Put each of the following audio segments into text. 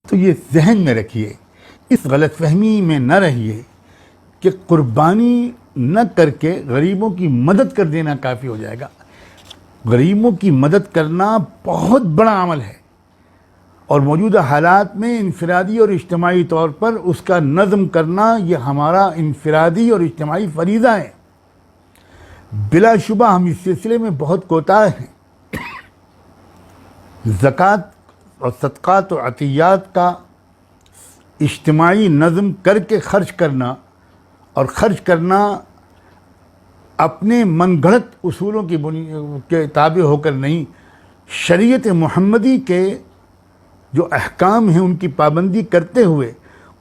تو یہ ذہن میں رکھیے، اس غلط فہمی میں نہ رہیے کہ قربانی نہ کر کے غریبوں کی مدد کر دینا کافی ہو جائے گا۔ غریبوں کی مدد کرنا بہت بڑا عمل ہے، اور موجودہ حالات میں انفرادی اور اجتماعی طور پر اس کا نظم کرنا یہ ہمارا انفرادی اور اجتماعی فریضہ ہے۔ بلا شبہ ہم اس سلسلے میں بہت کوتاہ ہیں۔ زکوٰۃ اور صدقات و عطیات کا اجتماعی نظم کر کے خرچ کرنا، اور خرچ کرنا اپنے من گھڑت اصولوں کے تابع ہو کر نہیں، شریعت محمدی کے جو احکام ہیں ان کی پابندی کرتے ہوئے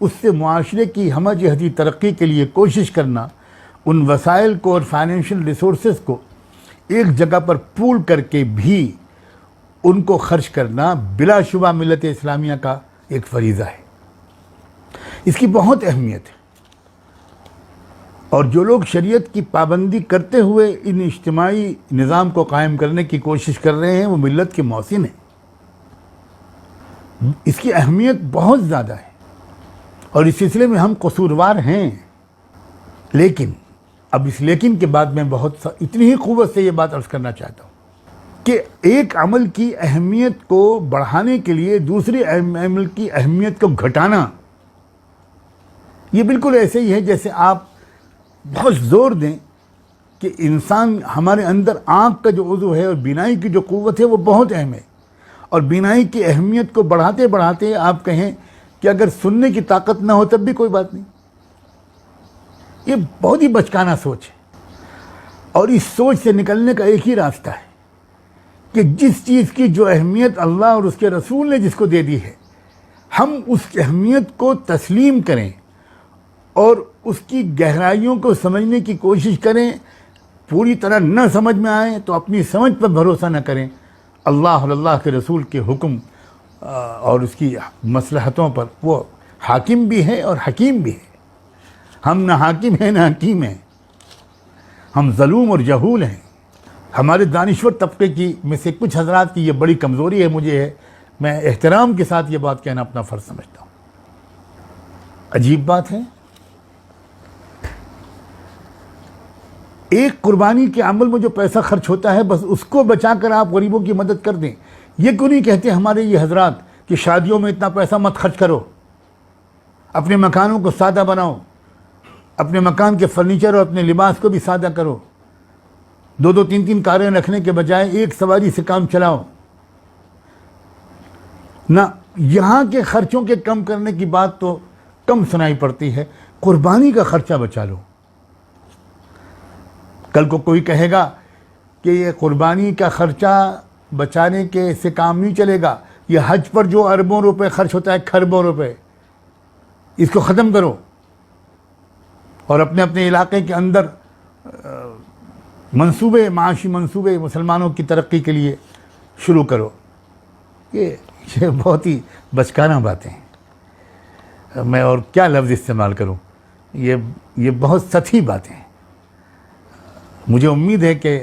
اس سے معاشرے کی ہمہ جہتی ترقی کے لیے کوشش کرنا، ان وسائل کو اور فائنینشیل ریسورسز کو ایک جگہ پر پول کر کے بھی ان کو خرچ کرنا بلا شبہ ملت اسلامیہ کا ایک فریضہ ہے۔ اس کی بہت اہمیت ہے، اور جو لوگ شریعت کی پابندی کرتے ہوئے ان اجتماعی نظام کو قائم کرنے کی کوشش کر رہے ہیں وہ ملت کے محسن ہیں۔ اس کی اہمیت بہت زیادہ ہے، اور اس سلسلے میں ہم قصوروار ہیں۔ لیکن اب اس لیکن کے بعد میں اتنی ہی قوت سے یہ بات عرض کرنا چاہتا ہوں کہ ایک عمل کی اہمیت کو بڑھانے کے لیے دوسرے عمل کی اہمیت کو گھٹانا، یہ بالکل ایسے ہی ہے جیسے آپ بہت زور دیں کہ انسان ہمارے اندر آنکھ کا جو عضو ہے اور بینائی کی جو قوت ہے وہ بہت اہم ہے، اور بینائی کی اہمیت کو بڑھاتے بڑھاتے آپ کہیں کہ اگر سننے کی طاقت نہ ہو تب بھی کوئی بات نہیں، یہ بہت ہی بچکانہ سوچ ہے۔ اور اس سوچ سے نکلنے کا ایک ہی راستہ ہے کہ جس چیز کی جو اہمیت اللہ اور اس کے رسول نے جس کو دے دی ہے، ہم اس اہمیت کو تسلیم کریں اور اس کی گہرائیوں کو سمجھنے کی کوشش کریں۔ پوری طرح نہ سمجھ میں آئے تو اپنی سمجھ پر بھروسہ نہ کریں، اللہ اور اللہ کے رسول کے حکم اور اس کی مصلحتوں پر وہ حاکم بھی ہے اور حکیم بھی ہے۔ ہم نہ حاکم ہیں نہ حکیم ہیں، ہم ظلوم اور جہول ہیں۔ ہمارے دانشور طبقے کی میں سے کچھ حضرات کی یہ بڑی کمزوری ہے، مجھے ہے، میں احترام کے ساتھ یہ بات کہنا اپنا فرض سمجھتا ہوں۔ عجیب بات ہے، ایک قربانی کے عمل میں جو پیسہ خرچ ہوتا ہے بس اس کو بچا کر آپ غریبوں کی مدد کر دیں۔ یہ کیوں نہیں کہتے ہمارے یہ حضرات کہ شادیوں میں اتنا پیسہ مت خرچ کرو، اپنے مکانوں کو سادہ بناؤ، اپنے مکان کے فرنیچر اور اپنے لباس کو بھی سادہ کرو، 2-3 کاریں رکھنے کے بجائے ایک سواری سے کام چلاؤ۔ نہ یہاں کے خرچوں کے کم کرنے کی بات تو کم سنائی پڑتی ہے، قربانی کا خرچہ بچا لو۔ کل کو کوئی کہے گا کہ یہ قربانی کا خرچہ بچانے کے سے کام نہیں چلے گا، یہ حج پر جو اربوں روپے خرچ ہوتا ہے، کھربوں روپے، اس کو ختم کرو اور اپنے اپنے علاقے کے اندر معاشی منصوبے مسلمانوں کی ترقی کے لیے شروع کرو۔ یہ بہت ہی بچکانہ باتیں ہیں، میں اور کیا لفظ استعمال کروں، یہ بہت سطحی باتیں ہیں۔ مجھے امید ہے کہ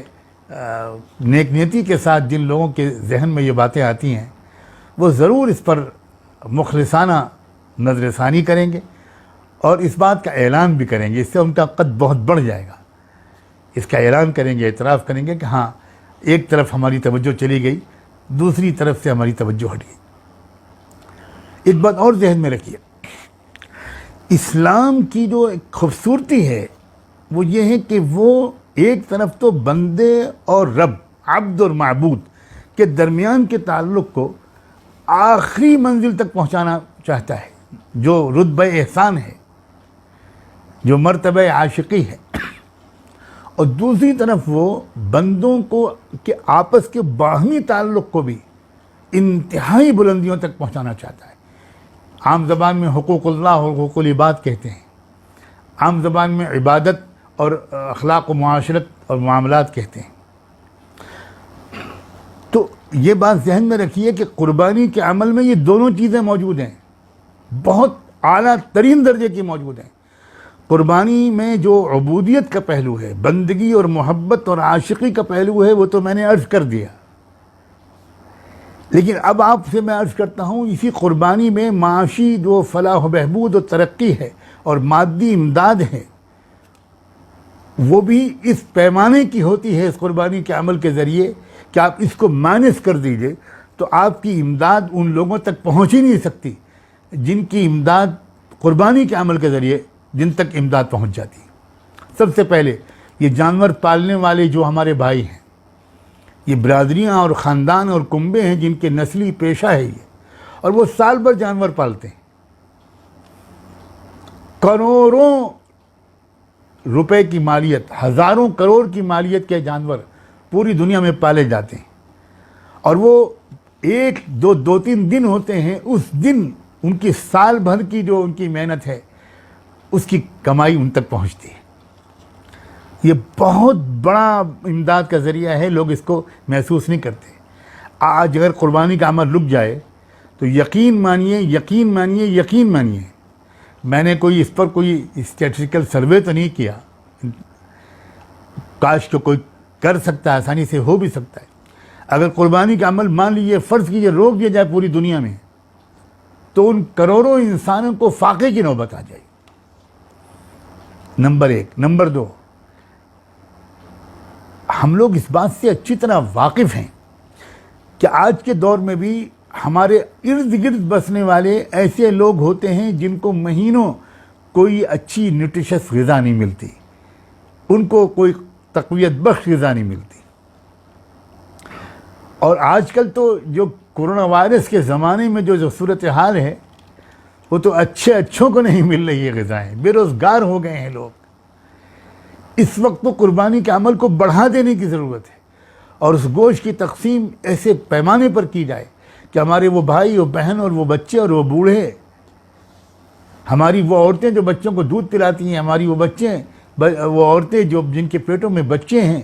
نیک نیتی کے ساتھ جن لوگوں کے ذہن میں یہ باتیں آتی ہیں وہ ضرور اس پر مخلصانہ نظر ثانی کریں گے اور اس بات کا اعلان بھی کریں گے، اس سے ان کا قد بہت بڑھ جائے گا۔ اس کا اعلان کریں گے، اعتراف کریں گے کہ ہاں ایک طرف ہماری توجہ چلی گئی، دوسری طرف سے ہماری توجہ ہٹ گئی۔ ایک بات اور ذہن میں رکھیے، اسلام کی جو ایک خوبصورتی ہے وہ یہ ہے کہ وہ ایک طرف تو بندے اور رب، عبد اور معبود کے درمیان کے تعلق کو آخری منزل تک پہنچانا چاہتا ہے، جو رتبہ احسان ہے، جو مرتبہ عاشقی ہے، اور دوسری طرف وہ بندوں کو کے آپس کے باہمی تعلق کو بھی انتہائی بلندیوں تک پہنچانا چاہتا ہے۔ عام زبان میں حقوق اللہ اور حقوق العباد کہتے ہیں، عام زبان میں عبادت اور اخلاق و معاشرت اور معاملات کہتے ہیں۔ تو یہ بات ذہن میں رکھیے کہ قربانی کے عمل میں یہ دونوں چیزیں موجود ہیں، بہت اعلیٰ ترین درجے کی موجود ہیں۔ قربانی میں جو عبودیت کا پہلو ہے، بندگی اور محبت اور عاشقی کا پہلو ہے، وہ تو میں نے عرض کر دیا، لیکن اب آپ سے میں عرض کرتا ہوں اسی قربانی میں معاشی و فلاح و بہبود و ترقی ہے اور مادی امداد ہے، وہ بھی اس پیمانے کی ہوتی ہے اس قربانی کے عمل کے ذریعے کہ آپ اس کو مائنس کر دیجئے تو آپ کی امداد ان لوگوں تک پہنچ ہی نہیں سکتی جن کی امداد قربانی کے عمل کے ذریعے جن تک امداد پہنچ جاتی ہے۔ سب سے پہلے یہ جانور پالنے والے جو ہمارے بھائی ہیں، یہ برادریاں اور خاندان اور کنبے ہیں جن کے نسلی پیشہ ہے یہ، اور وہ سال بھر جانور پالتے ہیں، کروڑوں روپے کی مالیت، ہزاروں کروڑ کی مالیت کے جانور پوری دنیا میں پالے جاتے ہیں، اور وہ ایک دو تین دن ہوتے ہیں، اس دن ان کی سال بھر کی جو ان کی محنت ہے اس کی کمائی ان تک پہنچتی ہے۔ یہ بہت بڑا امداد کا ذریعہ ہے، لوگ اس کو محسوس نہیں کرتے۔ آج اگر قربانی کا عمل رک جائے تو یقین مانیے میں نے کوئی اس پر کوئی اسٹیٹسٹیکل سروے تو نہیں کیا، کاش کہ کوئی کر سکتا ہے، آسانی سے ہو بھی سکتا ہے۔ اگر قربانی کا عمل مان لیجیے فرض کیجیے روک دیا جائے پوری دنیا میں تو ان کروڑوں انسانوں کو فاقے کی نوبت آ جائے گی، نمبر ایک۔ نمبر دو، ہم لوگ اس بات سے اچھی طرح واقف ہیں کہ آج کے دور میں بھی ہمارے ارد گرد بسنے والے ایسے لوگ ہوتے ہیں جن کو مہینوں کوئی اچھی نیوٹریشس غذا نہیں ملتی، ان کو کوئی تقویت بخش غذا نہیں ملتی۔ اور آج کل تو جو کورونا وائرس کے زمانے میں جو صورتحال ہے وہ تو اچھوں کو نہیں مل رہی ہے غذائیں، بے روزگار ہو گئے ہیں لوگ۔ اس وقت تو قربانی کے عمل کو بڑھا دینے کی ضرورت ہے اور اس گوشت کی تقسیم ایسے پیمانے پر کی جائے کہ ہمارے وہ بھائی اور بہن اور وہ بچے اور وہ بوڑھے، ہماری وہ عورتیں جو بچوں کو دودھ پلاتی ہیں، ہماری وہ عورتیں جو جن کے پیٹوں میں بچے ہیں،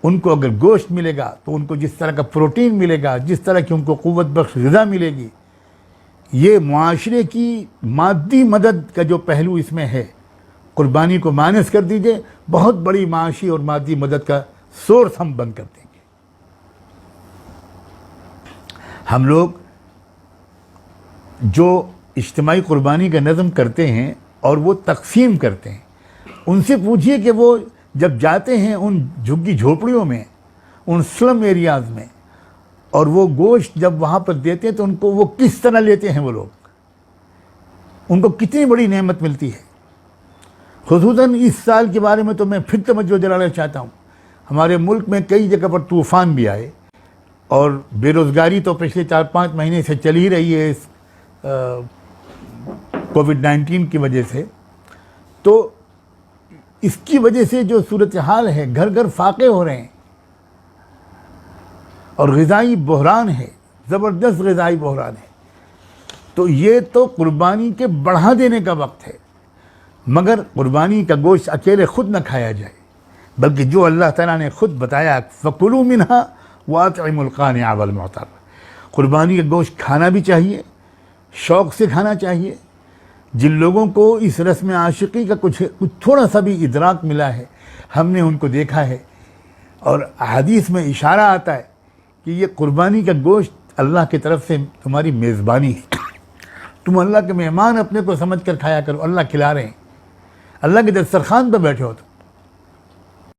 ان کو اگر گوشت ملے گا تو ان کو جس طرح کا پروٹین ملے گا، جس طرح کی ان کو قوت بخش غذا ملے گی، یہ معاشرے کی مادی مدد کا جو پہلو اس میں ہے، قربانی کو مائنس کر دیجئے، بہت بڑی معاشی اور مادی مدد کا سورس ہم بند کر دیں گے۔ ہم لوگ جو اجتماعی قربانی کا نظم کرتے ہیں اور وہ تقسیم کرتے ہیں، ان سے پوچھئے کہ وہ جب جاتے ہیں ان جھگی جھوپڑیوں میں، ان سلم ایریاز میں، اور وہ گوشت جب وہاں پر دیتے ہیں تو ان کو وہ کس طرح لیتے ہیں، وہ لوگ ان کو کتنی بڑی نعمت ملتی ہے۔ خصوصاً اس سال کے بارے میں تو میں پھر توجہ دلانا چاہتا ہوں، ہمارے ملک میں کئی جگہ پر طوفان بھی آئے اور بے روزگاری تو پچھلے 4-5 مہینے سے چل ہی رہی ہے اس کووڈ-19 کی وجہ سے۔ تو اس کی وجہ سے جو صورتحال ہے، گھر گھر فاقے ہو رہے ہیں اور غذائی بحران ہے، زبردست غذائی بحران ہے۔ تو یہ تو قربانی کے بڑھا دینے کا وقت ہے، مگر قربانی کا گوشت اکیلے خود نہ کھایا جائے، بلکہ جو اللہ تعالیٰ نے خود بتایا فَكُلُوا مِنْهَا وَأَطْعِمُوا الْقَانِعَ وَالْمُعْتَرَّ، قربانی کا گوشت کھانا بھی چاہیے، شوق سے کھانا چاہیے۔ جن لوگوں کو اس رسم عاشقی کا کچھ تھوڑا سا بھی ادراک ملا ہے، ہم نے ان کو دیکھا ہے، اور حدیث میں اشارہ آتا ہے کہ یہ قربانی کا گوشت اللہ کی طرف سے تمہاری میزبانی ہے، تم اللہ کے مہمان اپنے کو سمجھ کر کھایا کرو، اللہ کھلا رہے ہیں، اللہ کے دسترخوان پہ بیٹھے ہو تو